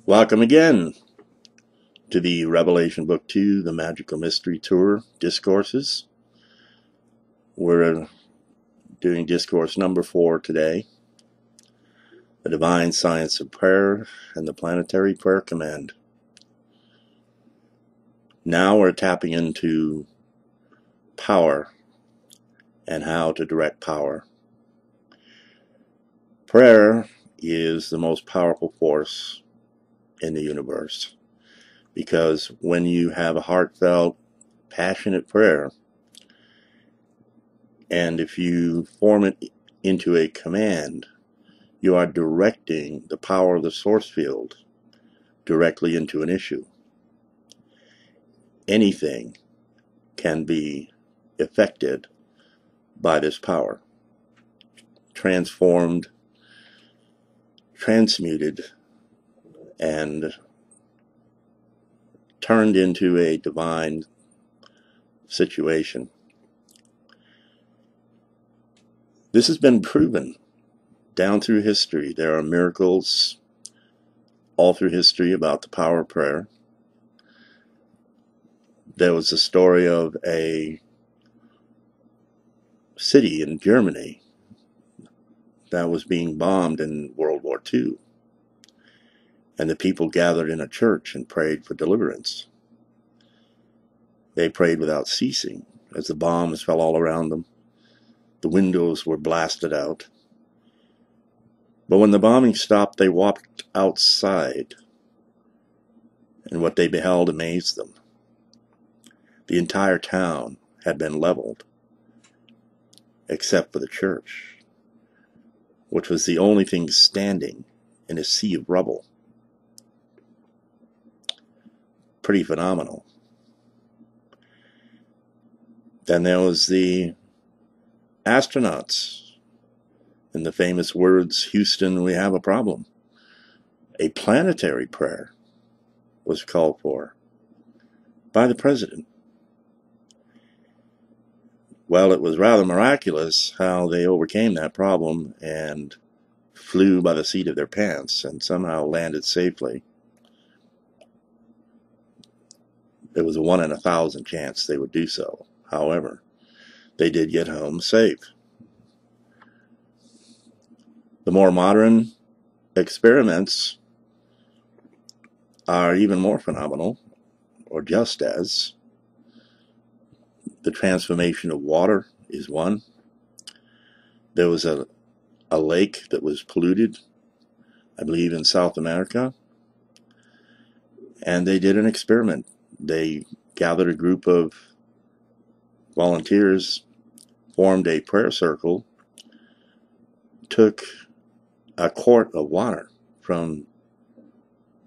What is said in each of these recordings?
Welcome again to the Revelation Book 2, the Magical Mystery Tour Discourses. We're doing Discourse number 4 today, the Divine Science of Prayer and the Planetary Prayer Command. Now we're tapping into power and how to direct power. Prayer is the most powerful force in the universe, because when you have a heartfelt, passionate prayer, and if you form it into a command, you are directing the power of the source field directly into an issue. Anything can be affected by this power, transformed, transmuted, and turned into a divine situation. This has been proven down through history. There are miracles all through history about the power of prayer. There was a story of a city in Germany that was being bombed in World War II. And the people gathered in a church and prayed for deliverance. They prayed without ceasing as the bombs fell all around them. The windows were blasted out. But when the bombing stopped, they walked outside, and what they beheld amazed them. The entire town had been leveled, except for the church, which was the only thing standing in a sea of rubble. Pretty phenomenal. Then there was the astronauts. In the famous words, "Houston, we have a problem." A planetary prayer was called for by the president. Well, it was rather miraculous how they overcame that problem and flew by the seat of their pants and somehow landed safely. There was a 1 in 1,000 chance they would do so. However, they did get home safe. The more modern experiments are even more phenomenal, or just as. The transformation of water is one. There was a lake that was polluted, I believe in South America, and they did an experiment. They gathered a group of volunteers, formed a prayer circle, took a quart of water from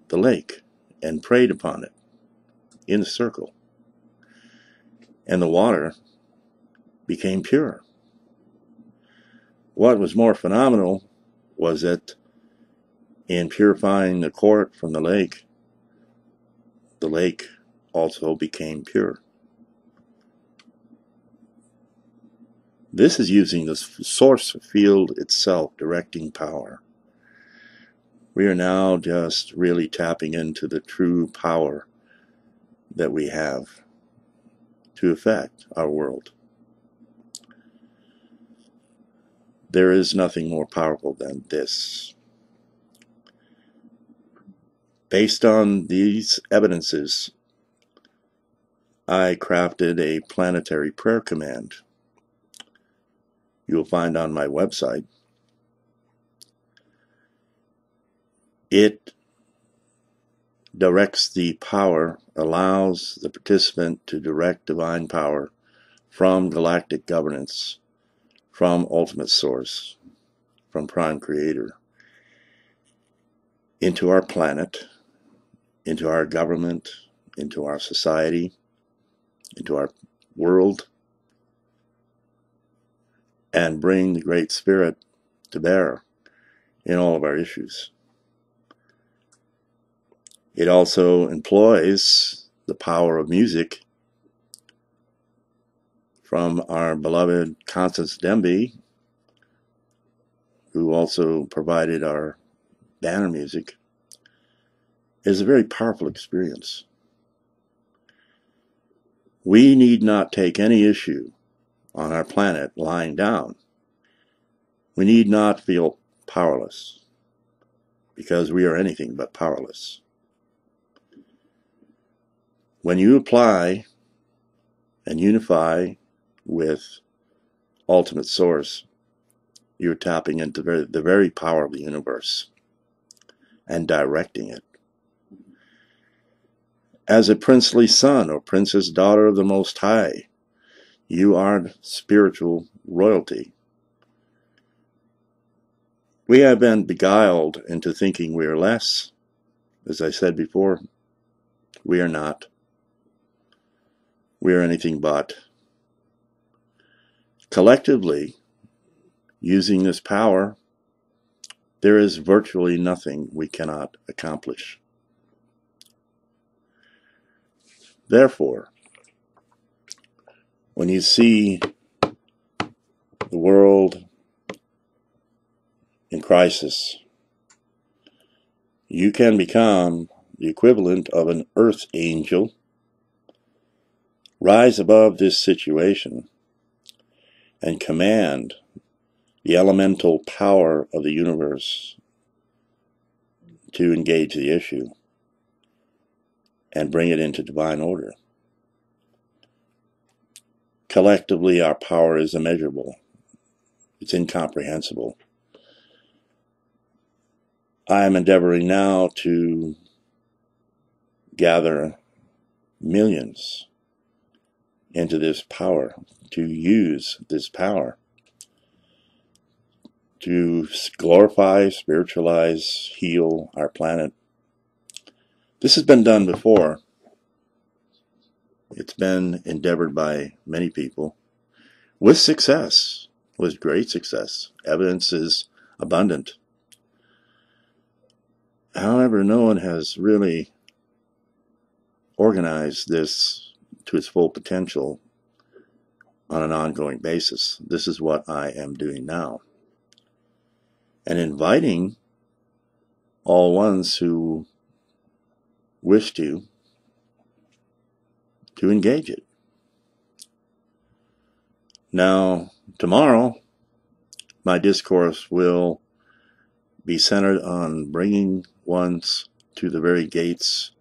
the lake and prayed upon it in a circle. And the water became pure. What was more phenomenal was that in purifying the quart from the lake also became pure. This is using the source field itself, directing power. We are now just really tapping into the true power that we have to affect our world. There is nothing more powerful than this. Based on these evidences, I crafted a planetary prayer command you will find on my website. It directs the power, allows the participant to direct divine power from galactic governance, from ultimate source, from prime creator, into our planet, into our government, into our society, into our world, and bring the Great Spirit to bear in all of our issues. It also employs the power of music from our beloved Constance Demby, who also provided our banner music. is a very powerful experience. We need not take any issue on our planet lying down. We need not feel powerless, because we are anything but powerless. When you apply and unify with Ultimate Source, you're tapping into the very power of the universe and directing it. As a princely son or princess daughter of the Most High, you are spiritual royalty. We have been beguiled into thinking we are less. As I said before, we are not. We are anything but. Collectively, using this power, there is virtually nothing we cannot accomplish. Therefore, when you see the world in crisis, you can become the equivalent of an earth angel, rise above this situation, and command the elemental power of the universe to engage the issue and bring it into divine order. Collectively, our power is immeasurable. It's incomprehensible. I am endeavoring now to gather millions into this power, to use this power to glorify, spiritualize, heal our planet. This has been done before. It's been endeavored by many people with success, with great success. Evidence is abundant. However, no one has really organized this to its full potential on an ongoing basis. This is what I am doing now. And inviting all ones who wish to engage it. Now, tomorrow, my discourse will be centered on bringing ones to the very gates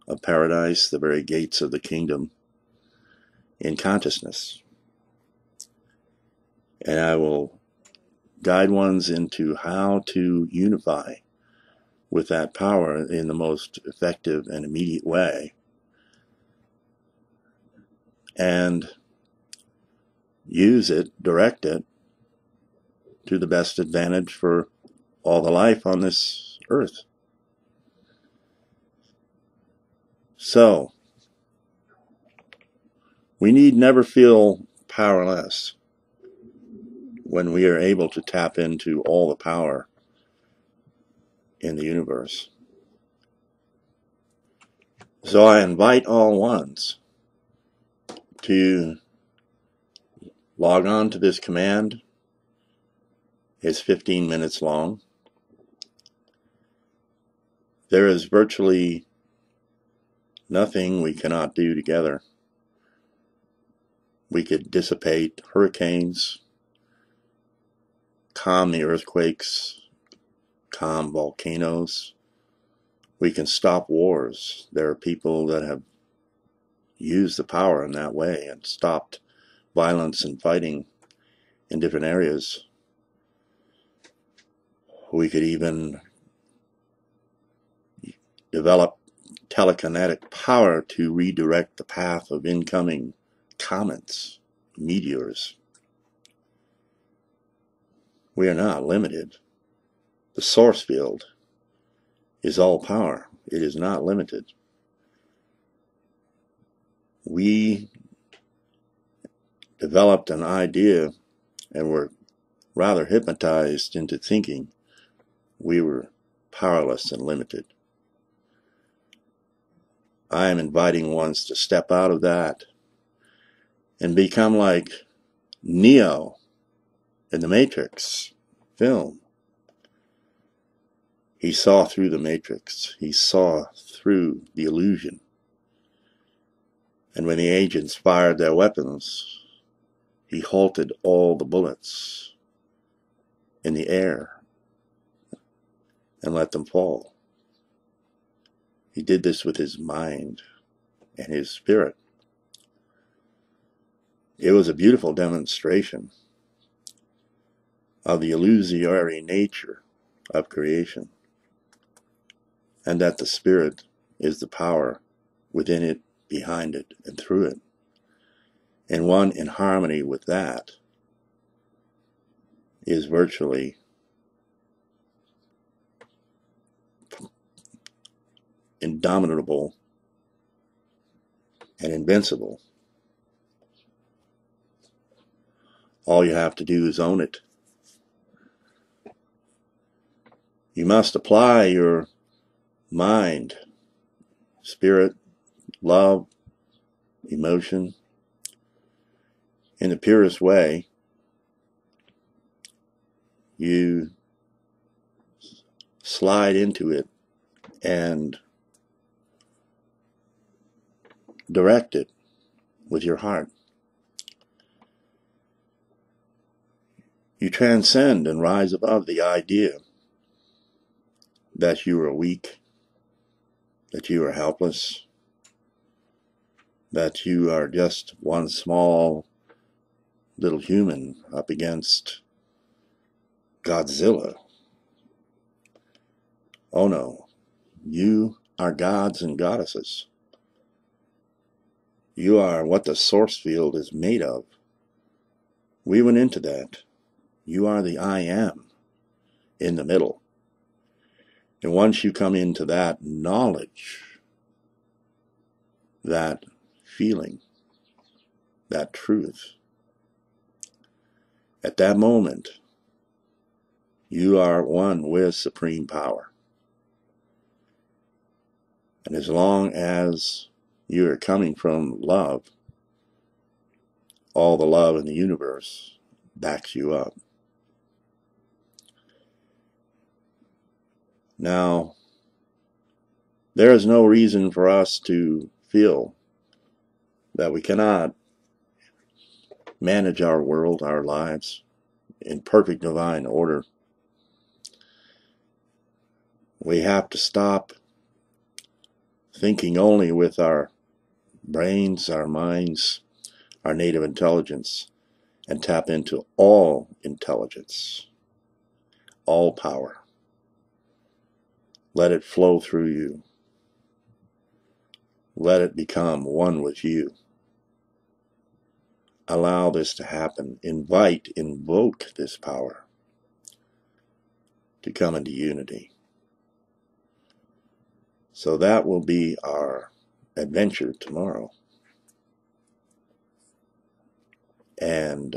of paradise, the very gates of the kingdom in consciousness. And I will guide ones into how to unify with that power in the most effective and immediate way, and use it, direct it to the best advantage for all the life on this earth. So, we need never feel powerless when we are able to tap into all the power in the universe. So I invite all ones to log on to this command. It's 15 minutes long. There is virtually nothing we cannot do together. We could dissipate hurricanes, calm the earthquakes, calm volcanoes. We can stop wars. There are people that have used the power in that way and stopped violence and fighting in different areas. We could even develop telekinetic power to redirect the path of incoming comets, meteors. We are not limited. The source field is all power. It is not limited. We developed an idea and were rather hypnotized into thinking we were powerless and limited. I am inviting ones to step out of that and become like Neo in the Matrix film. He saw through the matrix. He saw through the illusion. And when the agents fired their weapons, he halted all the bullets in the air and let them fall. He did this with his mind and his spirit. It was a beautiful demonstration of the illusory nature of creation, and that the spirit is the power within it, behind it, and through it. And one in harmony with that is virtually indomitable and invincible. All you have to do is own it. You must apply your mind, spirit, love, emotion in the purest way. You slide into it and direct it with your heart. You transcend and rise above the idea that you are weak, that you are helpless, that you are just one small little human up against Godzilla. Oh no, you are gods and goddesses. You are what the source field is made of. We went into that. You are the I am in the middle. And once you come into that knowledge, that feeling, that truth, at that moment, you are one with supreme power. And as long as you are coming from love, all the love in the universe backs you up. Now, there is no reason for us to feel that we cannot manage our world, our lives, in perfect divine order. We have to stop thinking only with our brains, our minds, our native intelligence, and tap into all intelligence, all power. Let it flow through you. Let it become one with you. Allow this to happen. Invoke this power to come into unity. So that will be our adventure tomorrow. And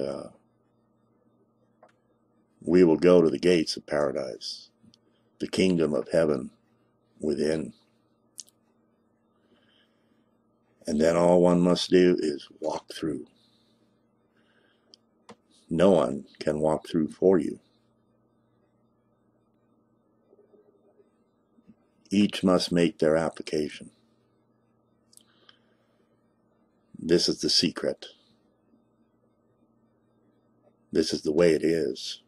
we will go to the gates of paradise, the kingdom of heaven within. And then all one must do is walk through. No one can walk through for you. Each must make their application. This is the secret. This is the way it is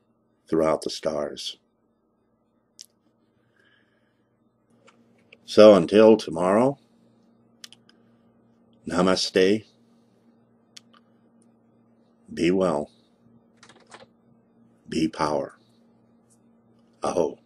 throughout the stars. So until tomorrow, namaste, be well, be power. Aho.